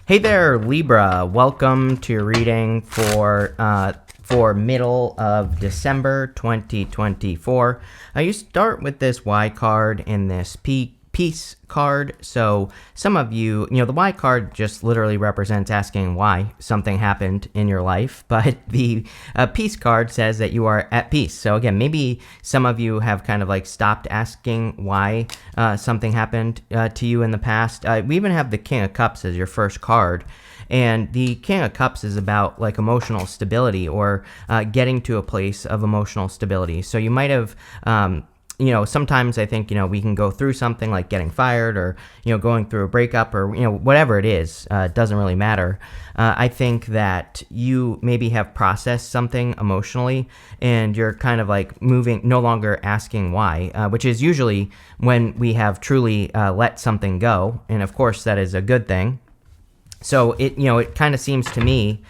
Hey there, Libra. Welcome to your reading for middle of December 2024. You start with this Y card and this peace card. So some of you, the Y card just literally represents asking why something happened in your life, but the peace card says that you are at peace. So again, maybe some of you have kind of like stopped asking why something happened to you in the past. We even have the King of Cups as your first card. And the King of Cups is about like emotional stability or getting to a place of emotional stability. So you might have sometimes I think, we can go through something like getting fired or, going through a breakup or, whatever it is, it doesn't really matter. I think that you maybe have processed something emotionally and you're kind of like moving, no longer asking why, which is usually when we have truly let something go. And of course, that is a good thing. So it kind of seems to me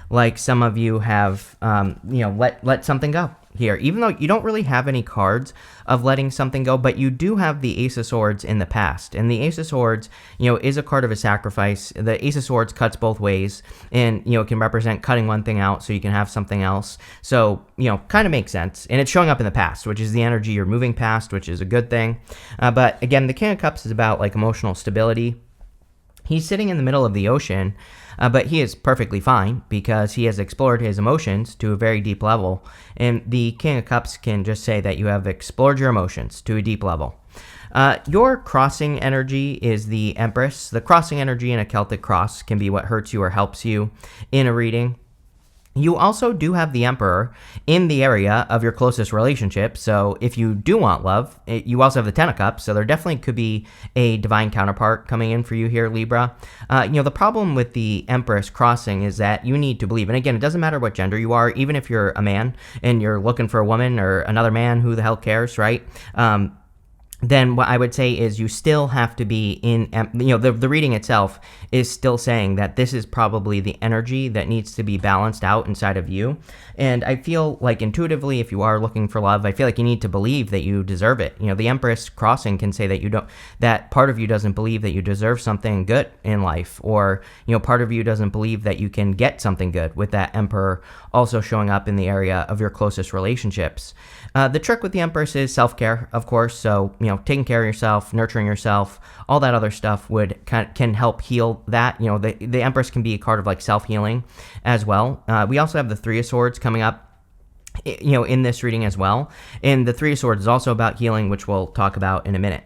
like some of you have, let something go here, even though you don't really have any cards of letting something go, but you do have the Ace of Swords in the past. And the Ace of Swords, is a card of a sacrifice. The Ace of Swords cuts both ways and, it can represent cutting one thing out so you can have something else. So, kind of makes sense. And it's showing up in the past, which is the energy you're moving past, which is a good thing. But again, the King of Cups is about like emotional stability. He's sitting in the middle of the ocean, but he is perfectly fine because he has explored his emotions to a very deep level. And the King of Cups can just say that you have explored your emotions to a deep level. Your crossing energy is the Empress. The crossing energy in a Celtic cross can be what hurts you or helps you in a reading. You also do have the Emperor in the area of your closest relationship. So if you do want love, you also have the Ten of Cups. So there definitely could be a divine counterpart coming in for you here, Libra. The problem with the Empress crossing is that you need to believe. And again, it doesn't matter what gender you are, even if you're a man and you're looking for a woman or another man, who the hell cares, right? Then what I would say is you still have to be in, the reading itself is still saying that this is probably the energy that needs to be balanced out inside of you. And I feel like intuitively, if you are looking for love, I feel like you need to believe that you deserve it. The Empress crossing can say that that part of you doesn't believe that you deserve something good in life, or, part of you doesn't believe that you can get something good, with that Emperor also showing up in the area of your closest relationships. The trick with the Empress is self-care, of course. So, taking care of yourself, nurturing yourself, all that other stuff can help heal that. The Empress can be a card of like self-healing as well. We also have the Three of Swords coming up, in this reading as well. And the Three of Swords is also about healing, which we'll talk about in a minute.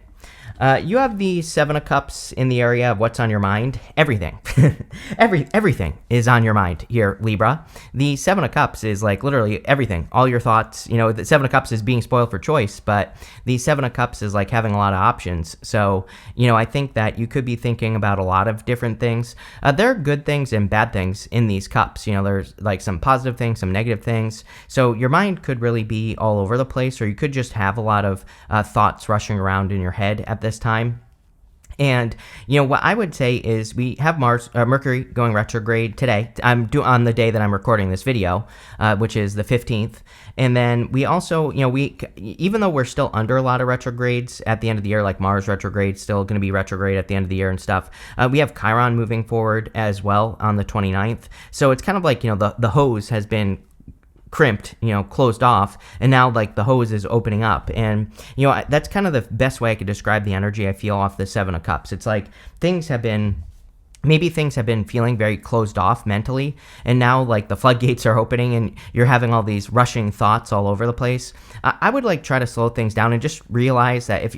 You have the Seven of Cups in the area of what's on your mind. Everything. Everything is on your mind here, Libra. The Seven of Cups is like literally everything. All your thoughts. The Seven of Cups is being spoiled for choice, but the Seven of Cups is like having a lot of options. So, I think that you could be thinking about a lot of different things. There are good things and bad things in these cups. There's like some positive things, some negative things. So your mind could really be all over the place, or you could just have a lot of thoughts rushing around in your head at this time. And what I would say is we have Mercury going retrograde today. On the day that I'm recording this video, which is the 15th. And then we also, even though we're still under a lot of retrogrades at the end of the year, like Mars retrograde, still going to be retrograde at the end of the year and stuff. We have Chiron moving forward as well on the 29th. So it's kind of like, the hose has been crimped, closed off, and now like the hose is opening up. And that's kind of the best way I could describe the energy I feel off the Seven of Cups. It's like things have been feeling very closed off mentally, and now like the floodgates are opening and you're having all these rushing thoughts all over the place. I would like try to slow things down and just realize that if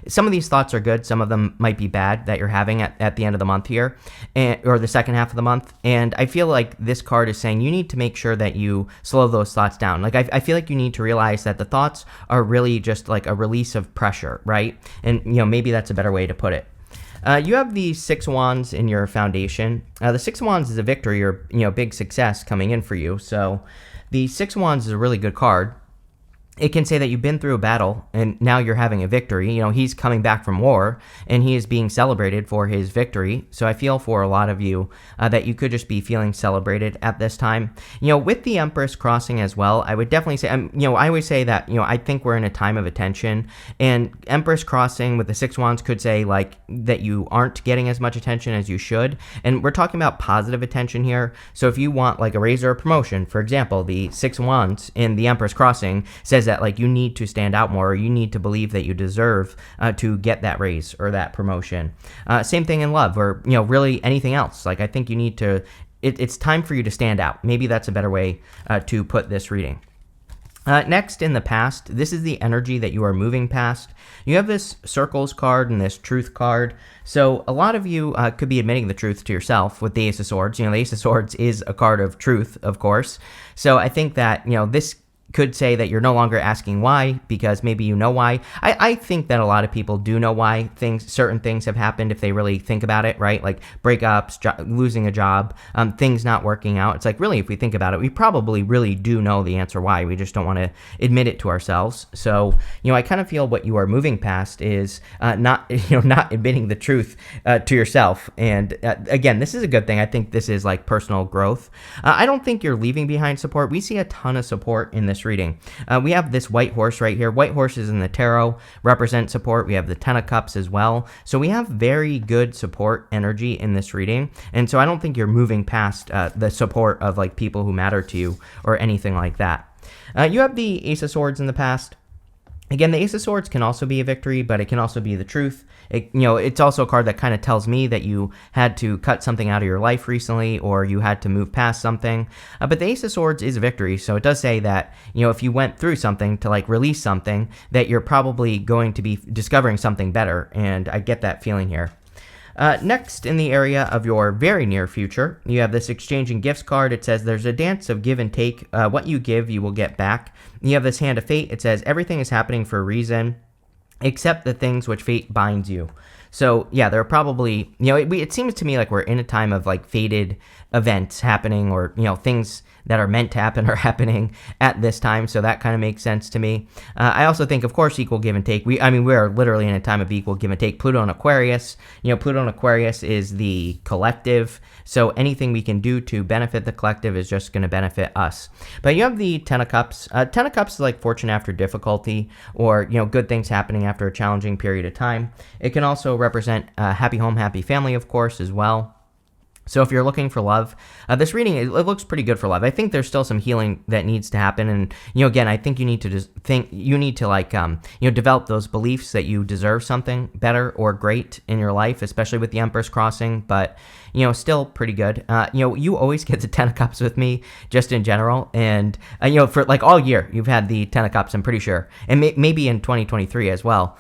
some of these thoughts are good, some of them might be bad that you're having at the end of the month here, or the second half of the month. And I feel like this card is saying you need to make sure that you slow those thoughts down. Like I feel like you need to realize that the thoughts are really just like a release of pressure, right? And maybe that's a better way to put it. You have the Six of Wands in your foundation. The Six of Wands is a victory or, big success coming in for you. So the Six of Wands is a really good card. it can say that you've been through a battle and now you're having a victory. He's coming back from war and he is being celebrated for his victory. So I feel for a lot of you that you could just be feeling celebrated at this time. With the Empress crossing as well, I would definitely say, I always say that, I think we're in a time of attention, and Empress crossing with the Six Wands could say like that you aren't getting as much attention as you should. And we're talking about positive attention here. So if you want like a raise or a promotion, for example, the Six Wands in the Empress crossing says that like you need to stand out more, or you need to believe that you deserve to get that raise or that promotion. Same thing in love, or really anything else. Like I think you need to, it's time for you to stand out. Maybe that's a better way to put this reading. Next, in the past, this is the energy that you are moving past. You have this Circles card and this Truth card. So a lot of you could be admitting the truth to yourself with the Ace of Swords. The Ace of Swords is a card of truth, of course. So I think that, this could say that you're no longer asking why, because maybe you know why. I think that a lot of people do know why certain things have happened if they really think about it, right? Like breakups, losing a job, things not working out. It's like, really, if we think about it, we probably really do know the answer why. We just don't want to admit it to ourselves. So, I kind of feel what you are moving past is not admitting the truth to yourself. And again, this is a good thing. I think this is like personal growth. I don't think you're leaving behind support. We see a ton of support in this reading. We have this white horse right here. White horses in the tarot represent support. We have the Ten of Cups as well. So we have very good support energy in this reading. And so I don't think you're moving past the support of like people who matter to you or anything like that. You have the Ace of Swords in the past. Again, the Ace of Swords can also be a victory, but it can also be the truth. It's also a card that kind of tells me that you had to cut something out of your life recently, or you had to move past something. But the Ace of Swords is a victory, so it does say that, if you went through something to like release something, that you're probably going to be discovering something better, and I get that feeling here. Next, in the area of your very near future, you have this Exchanging Gifts card. It says there's a dance of give and take. What you give, you will get back. You have this Hand of Fate. It says everything is happening for a reason, except the things which fate binds you. So, yeah, there are probably, it seems to me like we're in a time of like fated events happening, or, things that are meant to happen are happening at this time. So that kind of makes sense to me. I also think, of course, equal give and take. We are literally in a time of equal give and take. Pluto and Aquarius, Pluto and Aquarius is the collective. So anything we can do to benefit the collective is just going to benefit us. But you have the Ten of Cups. Ten of Cups is like fortune after difficulty, or, good things happening after a challenging period of time. It can also represent happy home, happy family, of course, as well. So if you're looking for love, this reading, it looks pretty good for love. I think there's still some healing that needs to happen. And, again, I think you need to develop those beliefs that you deserve something better or great in your life, especially with the Empress crossing. But, still pretty good. You always get the Ten of Cups with me, just in general. And, for like all year, you've had the Ten of Cups, I'm pretty sure. And maybe in 2023 as well.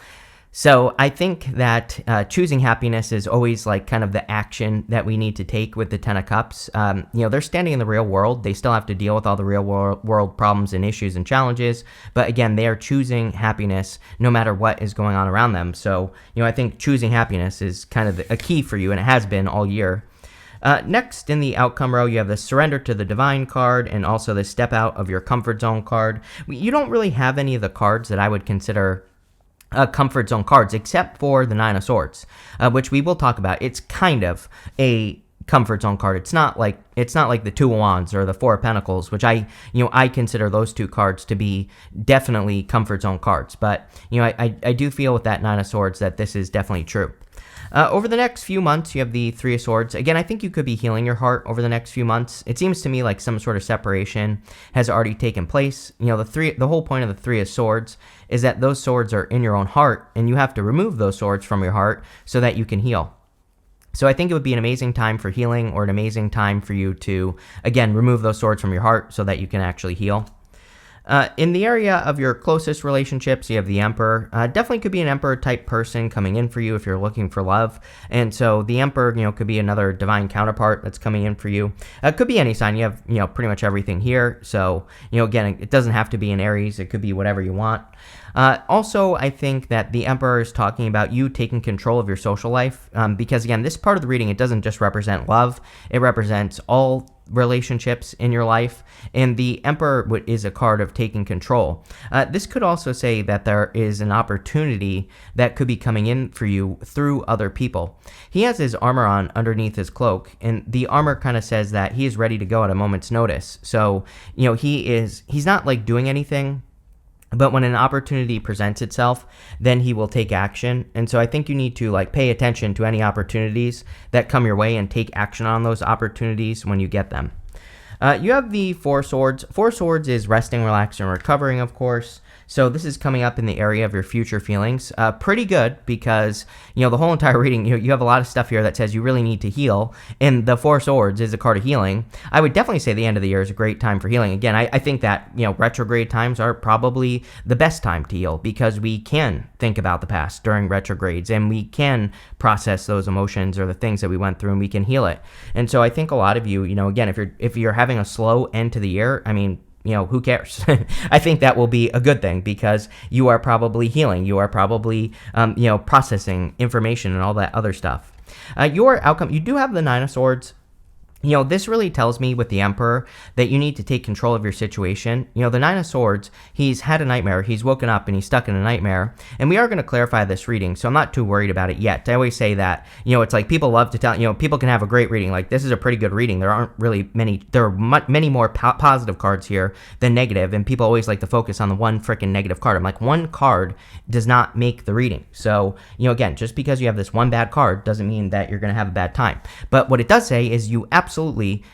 So I think that choosing happiness is always like kind of the action that we need to take with the Ten of Cups. They're standing in the real world. They still have to deal with all the real world problems and issues and challenges. But again, they are choosing happiness no matter what is going on around them. So, I think choosing happiness is kind of a key for you, and it has been all year. Next, in the outcome row, you have the Surrender to the Divine card and also the Step Out of Your Comfort Zone card. You don't really have any of the cards that I would consider comfort zone cards, except for the Nine of Swords, which we will talk about. It's kind of a comfort zone card. It's not like the Two of Wands or the Four of Pentacles, which I consider those two cards to be definitely comfort zone cards. But I do feel with that Nine of Swords that this is definitely true. Over the next few months, you have the Three of Swords. Again, I think you could be healing your heart over the next few months. It seems to me like some sort of separation has already taken place. The whole point of the Three of Swords is that those swords are in your own heart, and you have to remove those swords from your heart so that you can heal. So I think it would be an amazing time for healing, or an amazing time for you to, again, remove those swords from your heart so that you can actually heal. In the area of your closest relationships, you have the Emperor. Definitely could be an Emperor type person coming in for you if you're looking for love. And so the Emperor, could be another divine counterpart that's coming in for you. It could be any sign. You have, pretty much everything here. So, again, it doesn't have to be an Aries. It could be whatever you want. Also, I think that the Emperor is talking about you taking control of your social life, because, again, this part of the reading, it doesn't just represent love. It represents all relationships in your life, and the Emperor is a card of taking control. This could also say that there is an opportunity that could be coming in for you through other people. He has his armor on underneath his cloak, and the armor kind of says that he is ready to go at a moment's notice. So, he's not like doing anything, but when an opportunity presents itself, then he will take action. And so I think you need to like pay attention to any opportunities that come your way and take action on those opportunities when you get them. You have the Four Swords. Four Swords is resting, relaxing, and recovering, of course. So this is coming up in the area of your future feelings. Pretty good because, the whole entire reading, you have a lot of stuff here that says you really need to heal. And the Four Swords is a card of healing. I would definitely say the end of the year is a great time for healing. Again, I think that, retrograde times are probably the best time to heal because we can think about the past during retrogrades and we can process those emotions or the things that we went through and we can heal it. And so I think a lot of you, again, if you're having a slow end to the year, who cares? I think that will be a good thing because you are probably healing. You are probably, processing information and all that other stuff. Your outcome, you do have the Nine of Swords. This really tells me with the Emperor that you need to take control of your situation. The Nine of Swords, he's had a nightmare. He's woken up and he's stuck in a nightmare. And we are going to clarify this reading, so I'm not too worried about it yet. I always say that, it's like people love to tell, people can have a great reading. Like, this is a pretty good reading. There aren't really there are many more positive cards here than negative. And people always like to focus on the one freaking negative card. I'm like, one card does not make the reading. So, again, just because you have this one bad card doesn't mean that you're going to have a bad time. But what it does say is you absolutely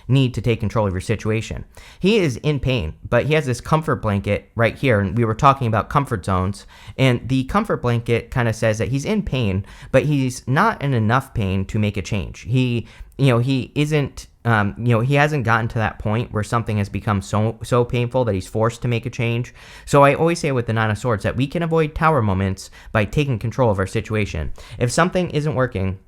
need to take control of your situation. He is in pain, but he has this comfort blanket right here, and we were talking about comfort zones, and the comfort blanket kind of says that he's in pain, but he's not in enough pain to make a change. He isn't he hasn't gotten to that point where something has become so painful that he's forced to make a change. So I always say with the Nine of Swords that we can avoid tower moments by taking control of our situation. If something isn't working,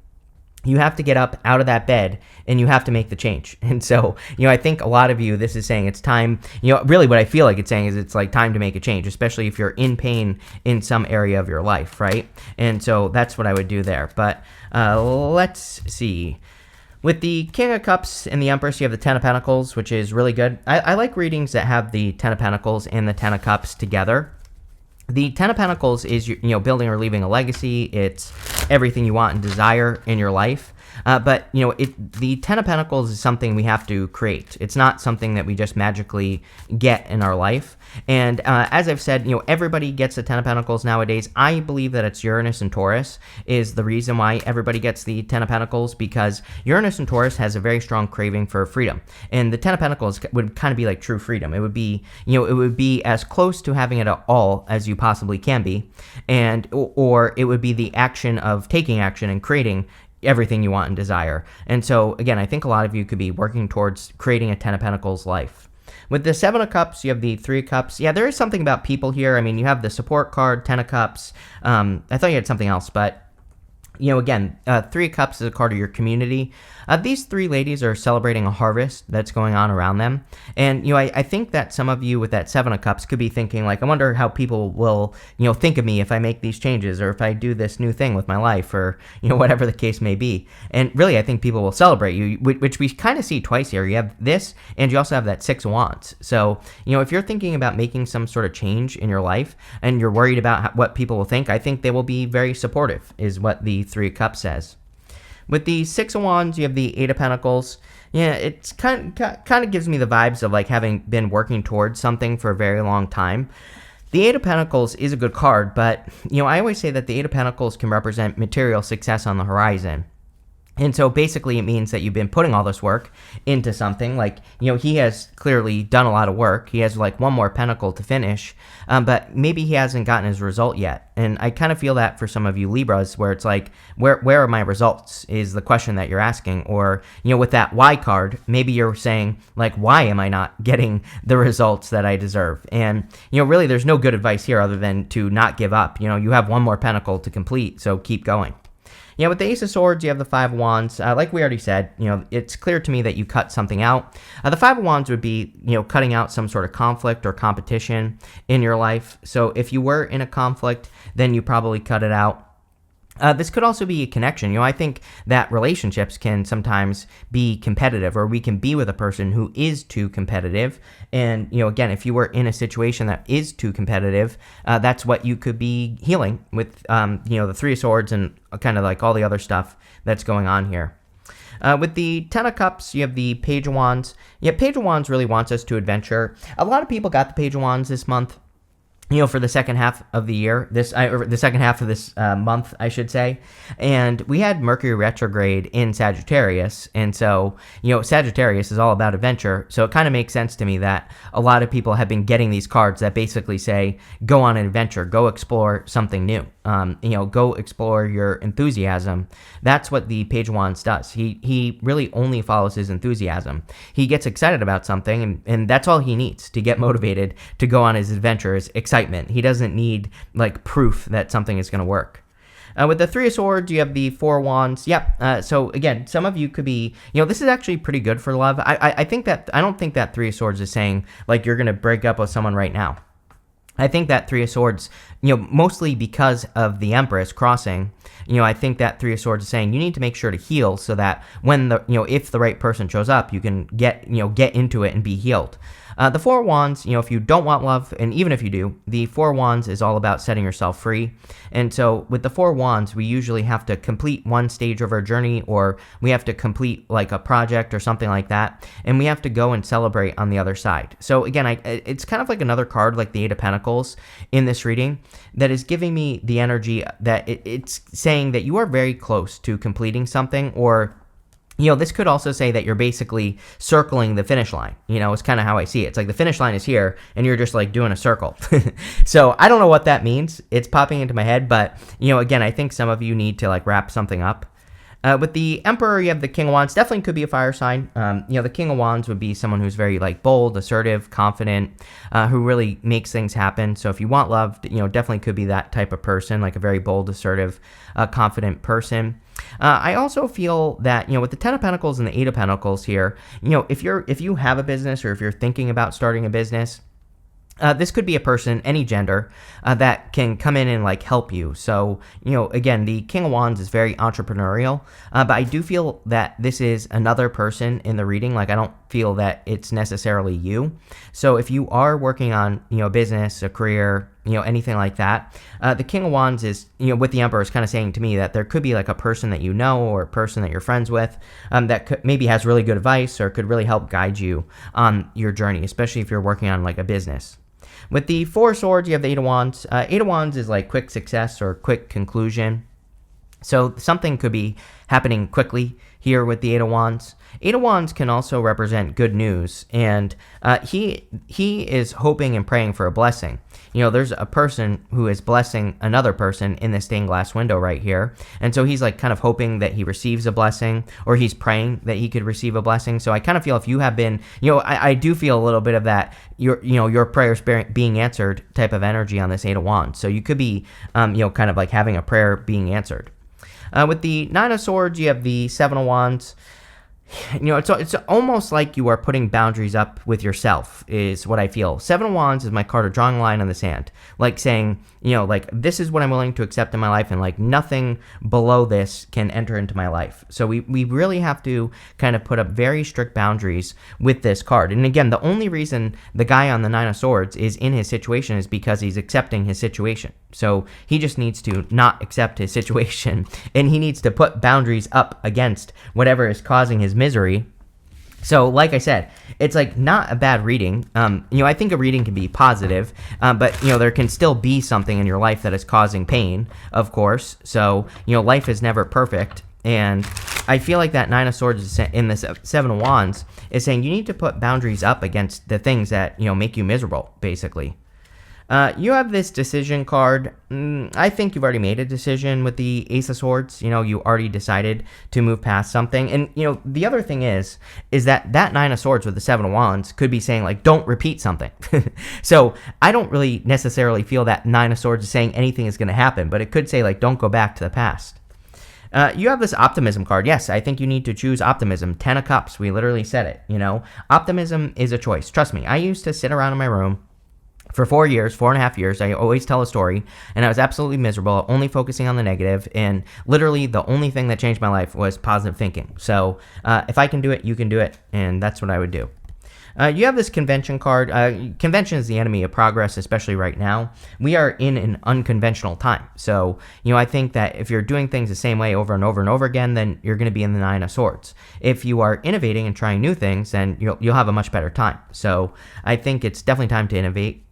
you have to get up out of that bed and you have to make the change. And so, I think a lot of you, this is saying it's time, really what I feel like it's saying is it's like time to make a change, especially if you're in pain in some area of your life, right? And so that's what I would do there. But let's see. With the King of Cups and the Empress, you have the Ten of Pentacles, which is really good. I like readings that have the Ten of Pentacles and the Ten of Cups together. The Ten of Pentacles is, building or leaving a legacy. It's everything you want and desire in your life. But the Ten of Pentacles is something we have to create. It's not something that we just magically get in our life. And as I've said, everybody gets the Ten of Pentacles nowadays. I believe that it's Uranus and Taurus is the reason why everybody gets the Ten of Pentacles, because Uranus and Taurus has a very strong craving for freedom. And the Ten of Pentacles would kind of be like true freedom. It would be, it would be as close to having it all as you possibly can be. And, or it would be the action of taking action and creating everything you want and desire. And so, again, I think a lot of you could be working towards creating a Ten of Pentacles life. With the Seven of Cups, you have the Three of Cups. Yeah, there is something about people here. You have the support card, Ten of Cups. I thought you had something else, but again, Three of Cups is a card of your community. These three ladies are celebrating a harvest that's going on around them. And, I think that some of you with that Seven of Cups could be thinking, like, I wonder how people will, think of me if I make these changes or if I do this new thing with my life or, whatever the case may be. And really, I think people will celebrate you, which we kind of see twice here. You have this, and you also have that Six of Wands. So, if you're thinking about making some sort of change in your life and you're worried about what people will think, I think they will be very supportive, is what the Three of Cups says. With the Six of Wands, you have the Eight of Pentacles. Yeah, it's kind of gives me the vibes of like having been working towards something for a very long time. The Eight of Pentacles is a good card, but, I always say that the Eight of Pentacles can represent material success on the horizon. And so basically it means that you've been putting all this work into something. Like, he has clearly done a lot of work. He has like one more pentacle to finish, but maybe he hasn't gotten his result yet. And I kind of feel that for some of you Libras, where it's like, where are my results is the question that you're asking. Or, with that Y card, maybe you're saying like, why am I not getting the results that I deserve? And, really there's no good advice here other than to not give up. You have one more pentacle to complete, so keep going. With the Ace of Swords, you have the Five of Wands. Like we already said, it's clear to me that you cut something out. The Five of Wands would be, cutting out some sort of conflict or competition in your life. So if you were in a conflict, then you probably cut it out. This could also be a connection. I think that relationships can sometimes be competitive, or we can be with a person who is too competitive. And, again, if you were in a situation that is too competitive, that's what you could be healing with, the Three of Swords and kind of like all the other stuff that's going on here. With the Ten of Cups, you have the Page of Wands. Yeah, Page of Wands really wants us to adventure. A lot of people got the Page of Wands this month. For the second half of the year, or the second half of this month, I should say. And we had Mercury retrograde in Sagittarius. And so, Sagittarius is all about adventure. So it kind of makes sense to me that a lot of people have been getting these cards that basically say, go on an adventure, go explore something new. Go explore your enthusiasm. That's what the Page of Wands does. He really only follows his enthusiasm. He gets excited about something, and that's all he needs to get motivated to go on his adventures. Excitement. He doesn't need like proof that something is going to work. With the Three of Swords, you have the Four of Wands. Yep. So again, some of you could be, this is actually pretty good for love. I don't think that Three of Swords is saying like you're going to break up with someone right now. I think that Three of Swords, mostly because of the Empress crossing, I think that Three of Swords is saying you need to make sure to heal so that when if the right person shows up, you can get into it and be healed. The Four of Wands, if you don't want love, and even if you do, the Four of Wands is all about setting yourself free. And so with the Four of Wands, we usually have to complete one stage of our journey, or we have to complete like a project or something like that, and we have to go and celebrate on the other side. So again, it's kind of like another card like the Eight of Pentacles in this reading that is giving me the energy that it's saying that you are very close to completing something, or this could also say that you're basically circling the finish line. It's kind of how I see it. It's like the finish line is here, and you're just like doing a circle. So I don't know what that means. It's popping into my head, but, again, I think some of you need to like wrap something up. With the Emperor, you have the King of Wands. Definitely could be a fire sign. The King of Wands would be someone who's very like bold, assertive, confident, who really makes things happen. So if you want love, definitely could be that type of person, like a very bold, assertive, confident person. I also feel that, with the Ten of Pentacles and the Eight of Pentacles here, if you have a business, or if you're thinking about starting a business, this could be a person, any gender, that can come in and like help you. So, again, the King of Wands is very entrepreneurial, but I do feel that this is another person in the reading. Like, I don't feel that it's necessarily you. So if you are working on, a business, a career, anything like that, the King of Wands is, with the Emperor is kind of saying to me that there could be like a person that or a person that you're friends with, that maybe has really good advice or could really help guide you on your journey, especially if you're working on like a business. With the Four of Swords, you have the Eight of Wands. Eight of Wands is like quick success or quick conclusion. So something could be happening quickly here with the Eight of Wands. Eight of Wands can also represent good news, and he is hoping and praying for a blessing. There's a person who is blessing another person in the stained glass window right here, and so he's like kind of hoping that he receives a blessing, or he's praying that he could receive a blessing. So I kind of feel if you have been, I do feel a little bit of that, your prayers being answered type of energy on this Eight of Wands. So you could be, kind of like having a prayer being answered. With the Nine of Swords, you have the Seven of Wands. It's almost like you are putting boundaries up with yourself, is what I feel. Seven of Wands is my card of drawing a line in the sand, like saying, like this is what I'm willing to accept in my life, and like nothing below this can enter into my life. So we really have to kind of put up very strict boundaries with this card. And again, the only reason the guy on the Nine of Swords is in his situation is because he's accepting his situation. So he just needs to not accept his situation, and he needs to put boundaries up against whatever is causing his misery. So like I said, it's like not a bad reading. I think a reading can be positive, but there can still be something in your life that is causing pain, of course. So, life is never perfect. And I feel like that Nine of Swords in this Seven of Wands is saying you need to put boundaries up against the things that, make you miserable, basically. You have this decision card. I think you've already made a decision with the Ace of Swords. You already decided to move past something. And, the other thing is that Nine of Swords with the Seven of Wands could be saying, like, don't repeat something. So I don't really necessarily feel that Nine of Swords is saying anything is going to happen, but it could say, like, don't go back to the past. You have this optimism card. Yes, I think you need to choose optimism. 10 of Cups. We literally said it, Optimism is a choice. Trust me. I used to sit around in my room For 4 years, 4.5 years, I always tell a story, and I was absolutely miserable, only focusing on the negative, and literally the only thing that changed my life was positive thinking. So if I can do it, you can do it, and that's what I would do. You have this convention card. Convention is the enemy of progress, especially right now. We are in an unconventional time. So, I think that if you're doing things the same way over and over and over again, then you're going to be in the Nine of Swords. If you are innovating and trying new things, then you'll have a much better time. So, I think it's definitely time to innovate.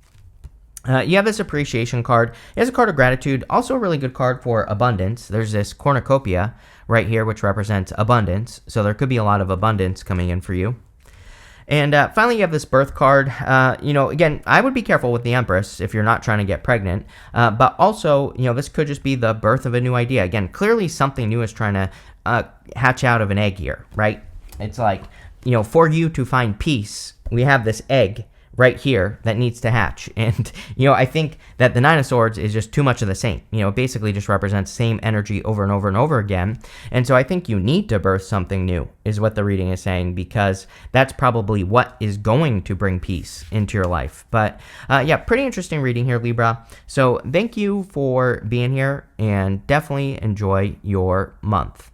You have this appreciation card. It's a card of gratitude, also a really good card for abundance. There's this cornucopia right here, which represents abundance. So there could be a lot of abundance coming in for you. And finally, you have this birth card. Again, I would be careful with the Empress if you're not trying to get pregnant. But also, this could just be the birth of a new idea. Again, clearly something new is trying to hatch out of an egg here, right? It's like, for you to find peace, we have this egg right here that needs to hatch. And, I think that the Nine of Swords is just too much of the same. It basically just represents same energy over and over and over again. And so I think you need to birth something new, is what the reading is saying, because that's probably what is going to bring peace into your life. But pretty interesting reading here, Libra. So thank you for being here, and definitely enjoy your month.